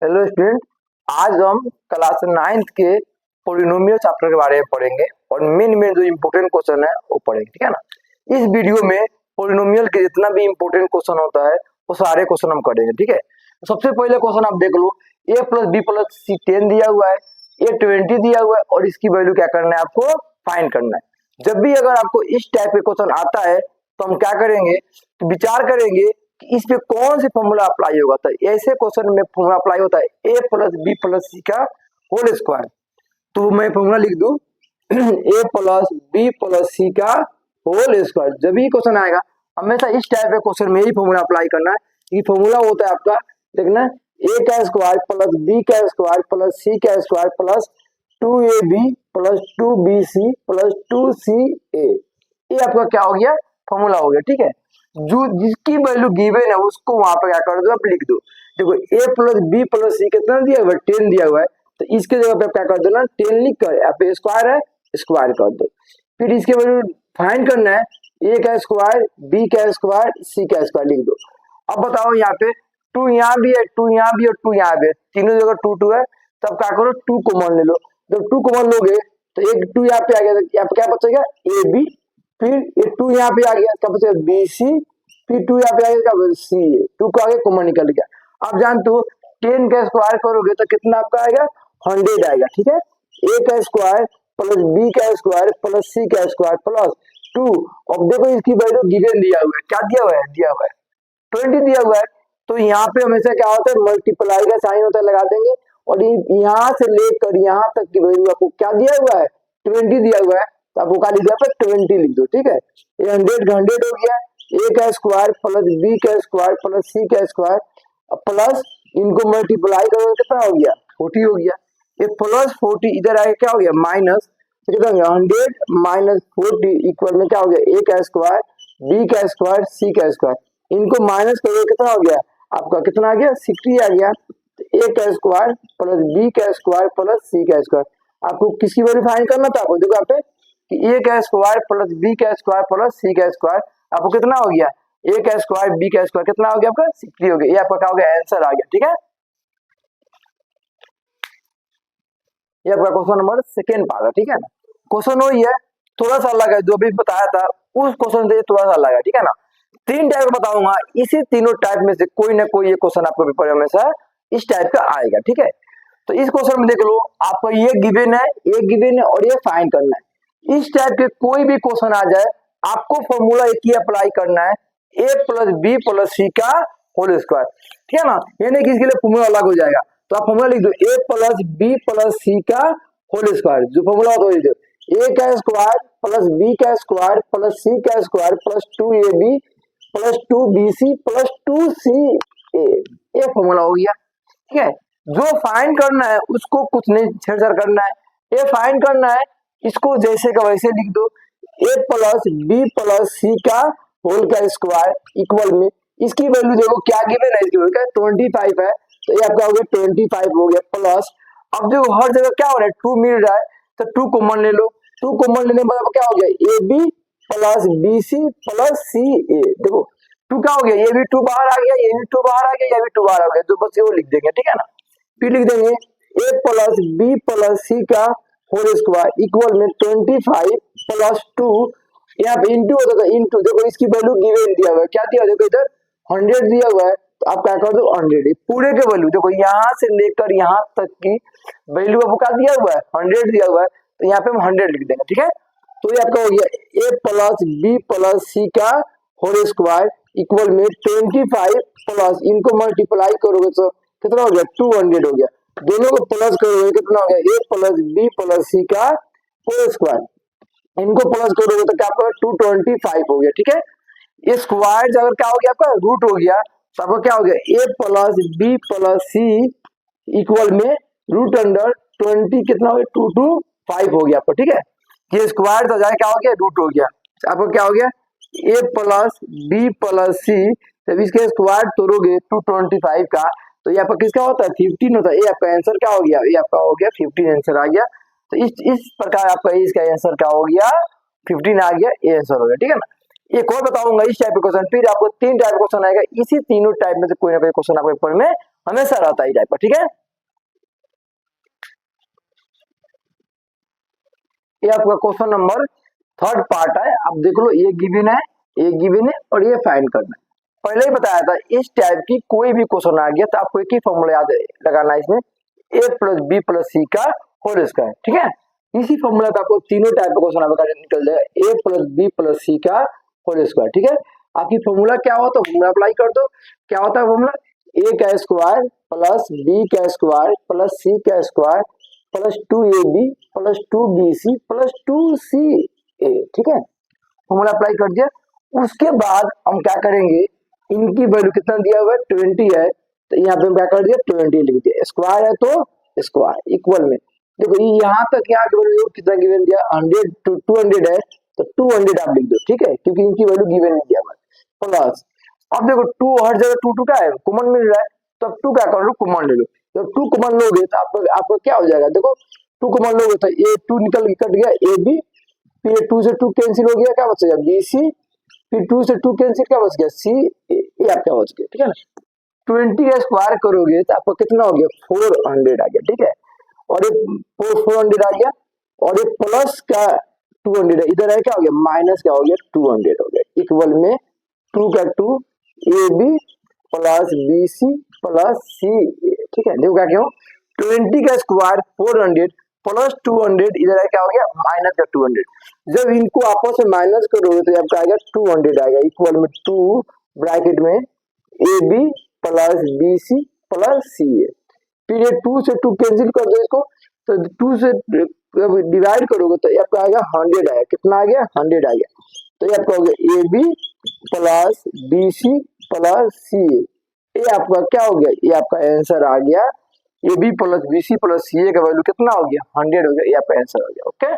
Hello student. आज हम class 9th के पोलिनोमियल चैप्टर के बारे में पढ़ेंगे और मेन जो इम्पोर्टेंट क्वेश्चन है वो पढ़ेंगे, ठीक है ना। इस वीडियो में पोलिनोमियल के जितना भी इम्पोर्टेंट क्वेश्चन होता है वो सारे क्वेश्चन हम करेंगे, ठीक है। तो सबसे पहले क्वेश्चन आप देख लो, a प्लस बी प्लस सी 10 दिया हुआ है, a 20 दिया हुआ है और इसकी वैल्यू क्या करना है, आपको फाइंड करना है। जब भी अगर आपको इस टाइप के क्वेश्चन आता है तो हम क्या करेंगे, तो विचार करेंगे इस पे कौन सी फॉर्मूला अप्लाई होगा। तो ऐसे क्वेश्चन में फॉर्मूला अप्लाई होता है a प्लस बी प्लस सी का होल स्क्वायर। तो मैं फॉर्मूला लिख दूं a प्लस बी प्लस सी का होल स्क्वायर। जब भी क्वेश्चन आएगा हमेशा इस टाइप के क्वेश्चन में ही फॉर्मूला अप्लाई करना है। ये फॉर्मूला होता है आपका, देखना, a का स्क्वायर प्लस b का स्क्वायर प्लस c का square plus 2ab plus 2bc plus 2ca। ये आपका क्या हो गया, फॉर्मूला हो गया, ठीक है। जो जिसकी वैल्यू गिवन है उसको वहां पे क्या कर दो, आप लिख दो। देखो a प्लस बी प्लस सी कितना दिया हुआ है, 10 दिया हुआ है। तो इसके जगह पे आप क्या कर दो ना, 10 लिख कर यहाँ पे स्क्वायर है, स्क्वायर कर दो। फिर इसके वैल्यू फाइंड करना है, a का स्क्वायर बी का स्क्वायर सी का स्क्वायर लिख दो। अब बताओ यहाँ पे 2 यहाँ भी है, 2 यहाँ भी और 2 यहाँ भी है, तीनों जगह 2 2 है। तब क्या करो, 2 कॉमन ले लो। जब 2 कॉमन लोगे तो एक 2 यहाँ पे आ गया, यहाँ पे क्या बचेगा ए बी, फिर ये 2 यहाँ पे आ गया, क्या बचेगा बी सी, फिर 2 यहाँ पे आ गया, क्या बचेगा सी ए। 2 को आगे कॉमन निकल गया। आप जानते हो 10 का स्क्वायर करोगे तो कितना आपका आएगा, 100 आएगा, ठीक है। ए का स्क्वायर प्लस बी का स्क्वायर प्लस सी का स्क्वायर प्लस 2। अब देखो इसकी वैल्यू गिवन दिया हुआ है, क्या दिया हुआ है, दिया हुआ है 20 दिया हुआ है। तो यहाँ पे हमेशा क्या होता है, मल्टीप्लाई का साइन होता है, लगा देंगे। और यहाँ से लेकर यहाँ तक की वैल्यू आपको क्या दिया हुआ है, 20 दिया हुआ है। तो आपको क्या लिख दो, 20 लिख दो, ठीक है। ये 100 का 100 हो गया, a का स्क्वायर प्लस बी का स्क्वायर प्लस सी का स्क्वायर प्लस इनको मल्टीप्लाई करोगे कितना हो गया, 40 हो गया। ये प्लस 40 इधर आके क्या हो गया माइनस, तो कितना हो गया 100 माइनस 40 इक्वल में क्या हो गया, a का स्क्वायर बी का स्क्वायर सी का स्क्वायर। इनको माइनस करोगे कितना हो गया, आपका कितना आ गया 60 आ गया। a का स्क्वायर प्लस बी का स्क्वायर प्लस सी का स्क्वायर। आपको किसकी वैल्यू फाइंड करना था, आपको देखो यहाँ पे कि a का स्क्वायर प्लस बी का स्क्वायर प्लस सी का स्क्वायर आपको कितना हो गया, a का स्क्वायर बी का स्क्वायर कितना हो गया आपका 60 हो गया। ये आपका क्या हो गया, आंसर आ गया, ठीक है। ये आपका क्वेश्चन नंबर सेकेंड पार्ट है, ठीक है ना। क्वेश्चन वही है, थोड़ा सा अलग है, जो भी बताया था उस क्वेश्चन से थोड़ा सा अलग है, ठीक है ना। 3 टाइप बताऊंगा, इसी तीनों टाइप में से कोई ना कोई ये क्वेश्चन आपको पेपर में हमेशा इस टाइप का आएगा, ठीक है। तो इस क्वेश्चन में देख लो, आपका ये गिवन है, ये गिवन है और ये फाइंड करना है। इस टाइप के कोई भी क्वेश्चन आ जाए आपको फॉर्मूला एक ही अप्लाई करना है, a प्लस बी प्लस सी का होल स्क्वायर, ठीक है ना। ये नहीं कि इसके लिए फॉर्मूला अलग हो जाएगा। तो आप फॉर्मूला लिख दो, a प्लस बी प्लस सी का होल स्क्वायर। जो फॉर्मूला होता है लिख दो, a का स्क्वायर प्लस बी का स्क्वायर प्लस सी का square plus 2ab plus 2bc plus 2ca। ये फॉर्मूला हो गया, ठीक है। जो फाइंड करना है उसको कुछ नहीं छेड़छाड़ करना है, ये फाइंड करना है, इसको जैसे का वैसे लिख दो, a प्लस बी प्लस सी का होल का स्क्वायर इक्वल में इसकी वैल्यू देखो क्या गिवन है, इसकी वैल्यू क्या 25 है। तो ये आपका हो गया 25 हो गया प्लस, अब देखो हर जगह क्या हो रहा है 2 मिल रहा है, तो 2 कॉमन ले लो। 2 कॉमन लेने के बाद क्या हो गया, A B plus B C plus C A. देखो 2 क्या हो गया, ये भी 2 बाहर आ गया, ये भी 2 बाहर आ गया, ये भी 2 बाहर आ गया, जो बस वो लिख देंगे, ठीक है ना। फिर लिख देंगे a प्लस बी प्लस सी का होल स्क्वायर इक्वल में 25 प्लस 2, यहाँ पे इंटू होता था, इंटू देखो इसकी वैल्यू गिवन दिया हुआ है, क्या दिया, देखो इधर 100 दिया हुआ है। तो आप क्या कर दो 100 पूरे के वैल्यू, देखो यहाँ से लेकर यहाँ तक की वैल्यू आपको क्या दिया हुआ है 100 दिया हुआ है। तो यहाँ पे हम 100 लिख देंगे, ठीक है। तो ये आपका हो गया a प्लस बी प्लस सी का होल स्क्वायर इक्वल में 25 प्लस इनको मल्टीप्लाई करोगे तो कितना हो गया 200 हो गया। दोनों को प्लस करोगे कितना हो गया, a प्लस बी प्लस सी का होल स्क्वायर, इनको प्लस करोगे तो क्या आपका 225 हो गया, ठीक है। ये स्क्वायर अगर क्या हो गया आपका रूट हो गया, तो आपका क्या हो गया a plus B plus C equal में रूट अंडर 20 कितना हो गया 225 हो गया आपका, ठीक है। ये स्क्वायर तो जाए क्या हो गया रूट हो गया, आपको क्या हो गया a प्लस बी प्लस सी, जब इसके स्क्वायर तोड़ोगे 225 का तो ये आपका किसका होता है 15 होता है। ये आपका आंसर क्या हो गया, ये आपका हो गया 15 आंसर आ गया। तो इस प्रकार आपका इसका आंसर क्या हो गया 15 आ गया, ये आंसर हो गया, ठीक है ना। एक और बताऊंगा इस टाइप के क्वेश्चन, फिर आपको 3 टाइप क्वेश्चन आएगा, इसी तीनों टाइप में से कोई ना कोई क्वेश्चन आपके पेपर में हमेशा रहता है टाइप का, ठीक है। ये आपका क्वेश्चन नंबर थर्ड पार्ट है। आप देख लो, ये गिवन है, ये गिवन है और ये फाइंड करना है। पहले ही बताया था, इस टाइप की कोई भी क्वेश्चन आ गया तो आपको एक ही फॉर्मूला याद लगाना है इसमें, a प्लस बी प्लस सी का होल स्क्वायर, ठीक है। इसी फॉर्मूला पे आपको तीनों टाइप का क्वेश्चन आपका निकल जाएगा, a प्लस बी प्लस सी का होल स्क्वायर, ठीक है। आपकी फॉर्मूला क्या होता है, फॉर्मूला अप्लाई कर दो। क्या होता है फॉर्मूला, a का स्क्वायर प्लस b का स्क्वायर प्लस c का square plus 2ab plus 2bc plus 2ca, ठीक है। फॉर्मूला अप्लाई कर दिया। उसके बाद हम क्या करेंगे, इनकी वैल्यू कितना दिया हुआ है 20 है, तो यहाँ पे हम क्या कर दिया 20 लिख दिया, स्क्वायर है तो स्क्वायर इक्वल में। देखो यहाँ तक यहाँ की वैल्यू कितना गिवन दिया 100 टू 200 है, तो 200 आप लिख दो, ठीक है, क्योंकि इनकी वैल्यू गिवन नहीं दिया हुआ है। प्लस अब देखो 2 हर जगह 2 क्या है, कॉमन मिल रहा है, तो अब 2 क्या कर लो कॉमन ले लो। जब 2 कॉमन लोगे तो आपको क्या हो जाएगा, देखो 2 कॉमन लोगे तो ये 2 निकल कट गया ए बी, फिर 2 से 2 कैंसिल हो गया, क्या बच गया बी सी, फिर 2 से 2 कैंसिल क्या बच गया सी, ये आपका बच गया, ठीक है ना। 20 का स्क्वायर करोगे तो आपको कितना हो गया 400 आ गया, ठीक है। और ये 400 आ गया, और ये प्लस का 200 है, इधर है क्या हो गया माइनस क्या हो गया 200 हो गया, इक्वल में 2 का 2 A B plus B C plus C, ठीक है। देखो क्या क्यों 20 का स्क्वायर 400 प्लस 200, इधर है क्या हो गया माइनस का 200। जब इनको आपस में माइनस करोगे तो आपका आएगा 200 आएगा, इक्वल में 2 ब्रैकेट में A B plus B C plus C A. फिर ये 2 से 2 कैंसिल कर दो इसको, तो 2 से डिवाइड करोगे तो ये आपका आएगा 100 आएगा, कितना आ गया 100 आ गया, तो ये आपका हो गया A B plus B C plus C A. ये आपका क्या हो गया, ये आपका आंसर आ गया, A B plus B C plus C A का वैल्यू कितना हो गया 100 हो गया, ये आपका आंसर हो गया, ओके।